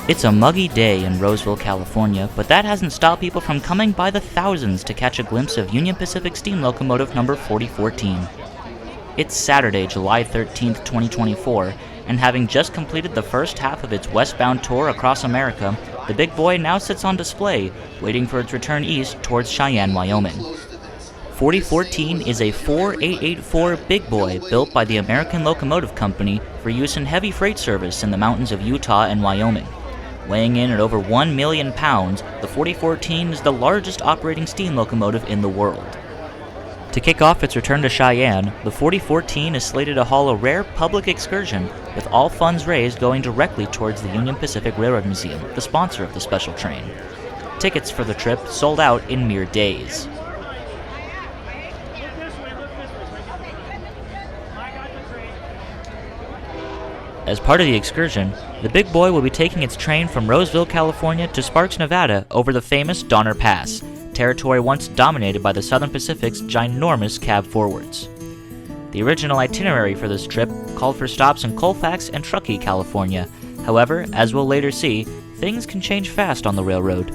It's a muggy day in Roseville, California, but that hasn't stopped people from coming by the thousands to catch a glimpse of Union Pacific steam locomotive number 4014. It's Saturday, July 13th, 2024, and having just completed the first half of its westbound tour across America, the big boy now sits on display, waiting for its return east towards Cheyenne, Wyoming. 4014 is a 4884 big boy built by the American Locomotive Company for use in heavy freight service in the mountains of Utah and Wyoming. Weighing in at over 1 million pounds, the 4014 is the largest operating steam locomotive in the world. To kick off its return to Cheyenne, the 4014 is slated to haul a rare public excursion, with all funds raised going directly towards the Union Pacific Railroad Museum, the sponsor of the special train. Tickets for the trip sold out in mere days. As part of the excursion, the big boy will be taking its train from Roseville, California to Sparks, Nevada over the famous Donner Pass, territory once dominated by the Southern Pacific's ginormous cab forwards. The original itinerary for this trip called for stops in Colfax and Truckee, California. However, as we'll later see, things can change fast on the railroad.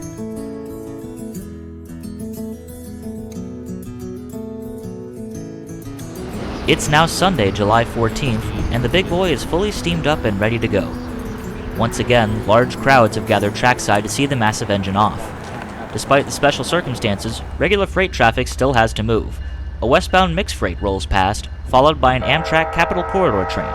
It's now Sunday, July 14th, and the big boy is fully steamed up and ready to go. Once again, large crowds have gathered trackside to see the massive engine off. Despite the special circumstances, regular freight traffic still has to move. A westbound mixed freight rolls past, followed by an Amtrak Capital Corridor train.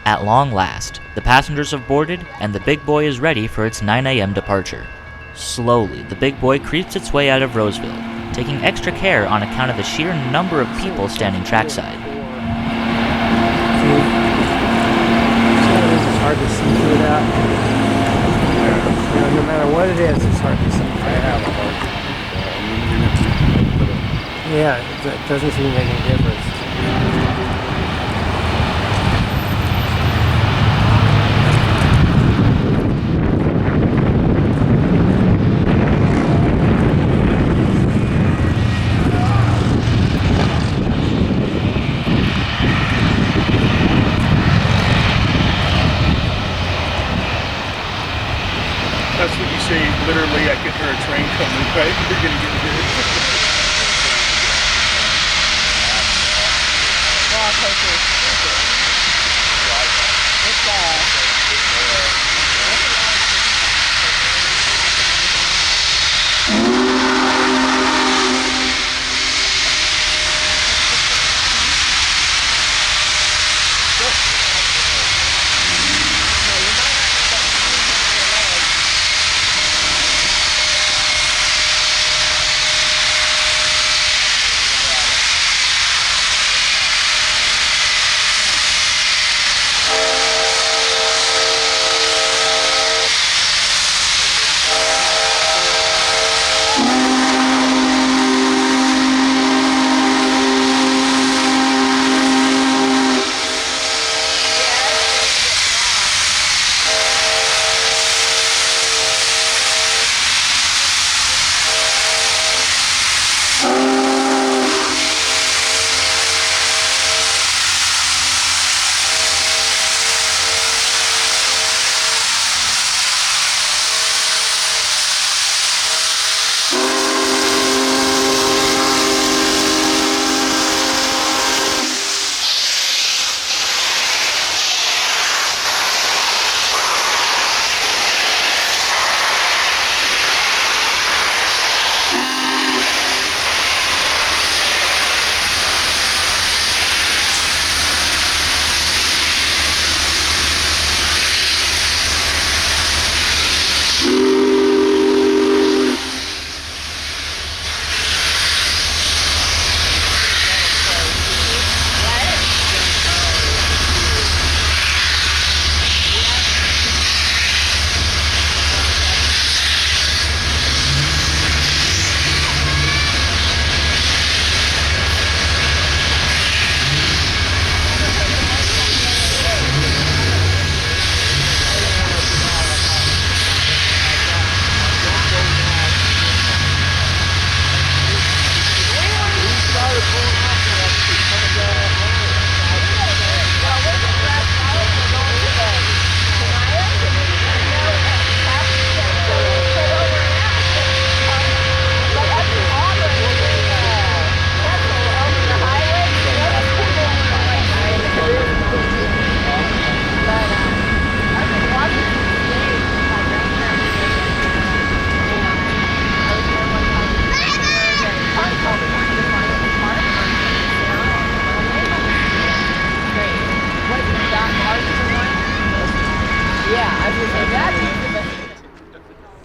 At long last, the passengers have boarded, and the big boy is ready for its 9 a.m. departure. Slowly, the big boy creeps its way out of Roseville, taking extra care on account of the sheer number of people standing trackside. It's hard to see through that. No matter what it is, it's hard to see. I have a hard time. Yeah, it doesn't seem to make any difference. That's what you say, literally I could hear a train coming, right? You're gonna get hit. Roller coaster is stupid.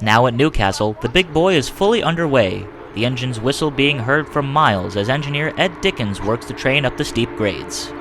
Now at Newcastle, the big boy is fully underway, the engine's whistle being heard for miles as engineer Ed Dickens works the train up the steep grades.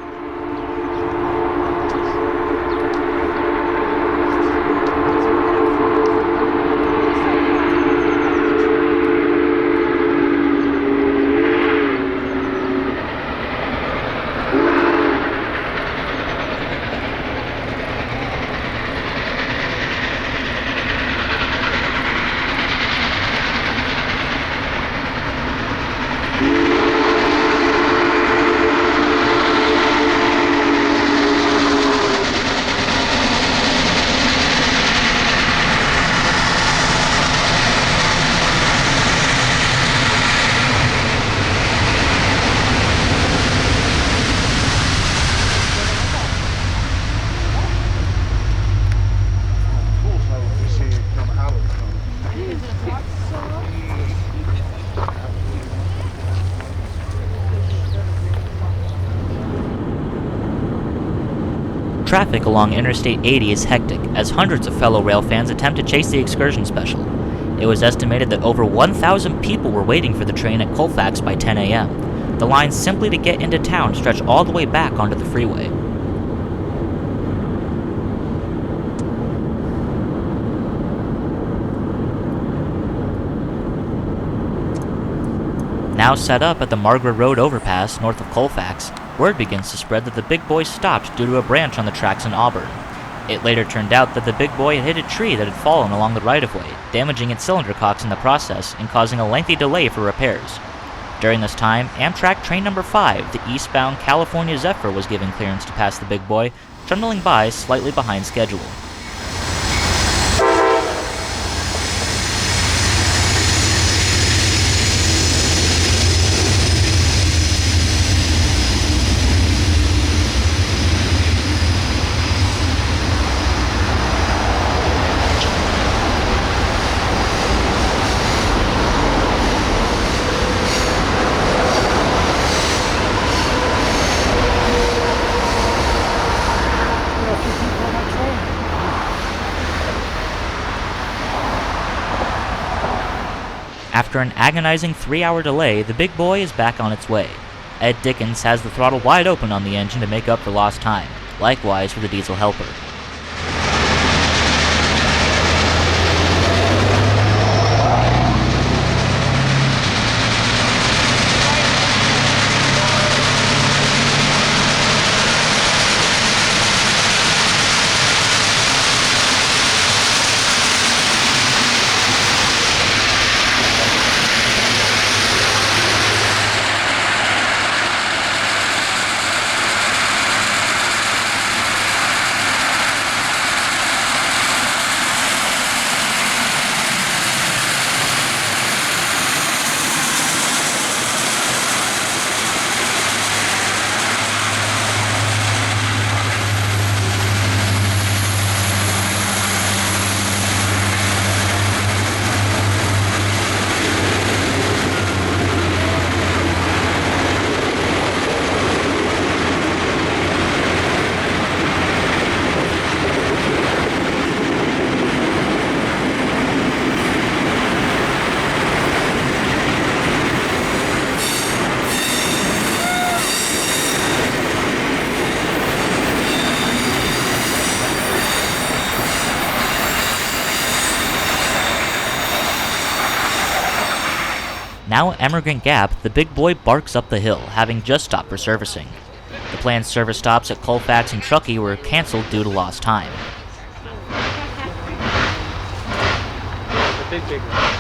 Traffic along Interstate 80 is hectic as hundreds of fellow rail fans attempt to chase the excursion special. It was estimated that over 1,000 people were waiting for the train at Colfax by 10 a.m. The lines simply to get into town stretch all the way back onto the freeway. Now set up at the Margaret Road overpass north of Colfax, word begins to spread that the big boy stopped due to a branch on the tracks in Auburn. It later turned out that the big boy had hit a tree that had fallen along the right-of-way, damaging its cylinder cocks in the process and causing a lengthy delay for repairs. During this time, Amtrak train number 5, the eastbound California Zephyr, was given clearance to pass the big boy, trundling by slightly behind schedule. After an agonizing 3-hour delay, the big boy is back on its way. Ed Dickens has the throttle wide open on the engine to make up for lost time, likewise for the diesel helper. Now at Emigrant Gap, the big boy barks up the hill, having just stopped for servicing. The planned service stops at Colfax and Truckee were cancelled due to lost time. The big one.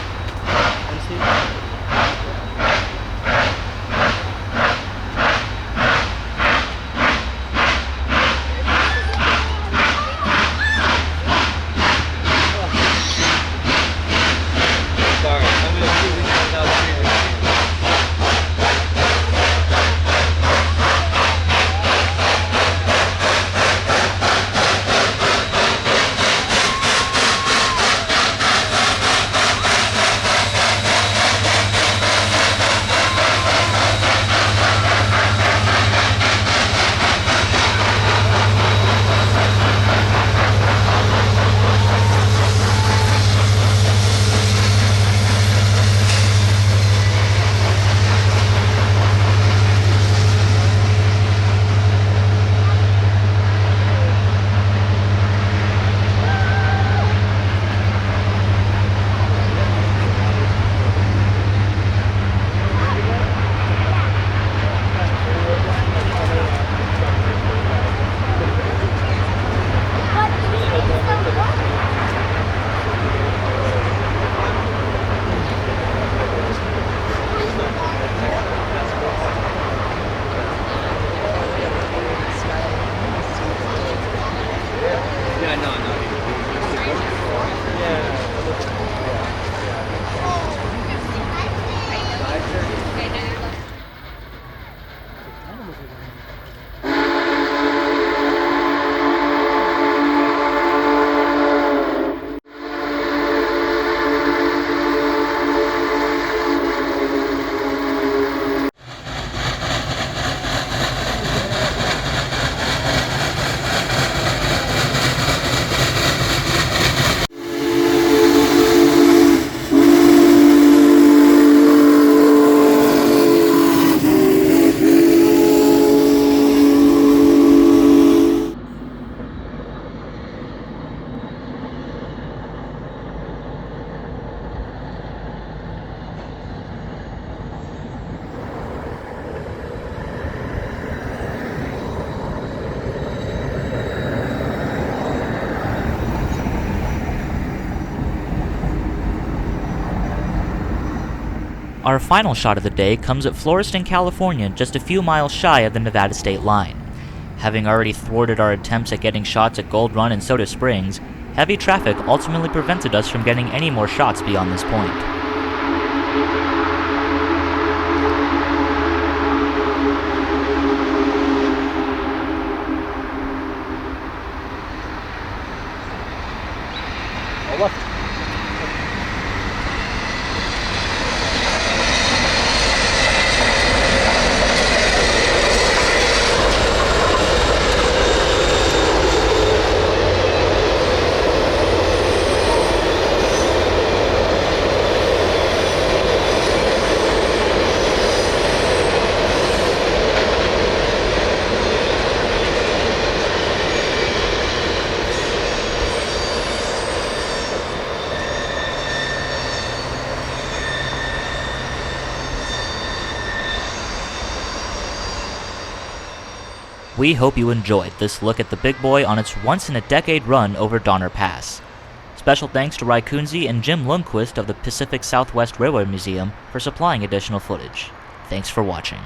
Our final shot of the day comes at Florestan, California, just a few miles shy of the Nevada state line. Having already thwarted our attempts at getting shots at Gold Run and Soda Springs, heavy traffic ultimately prevented us from getting any more shots beyond this point. We hope you enjoyed this look at the big boy on its once-in-a-decade run over Donner Pass. Special thanks to Raikunzi and Jim Lundquist of the Pacific Southwest Railway Museum for supplying additional footage. Thanks for watching.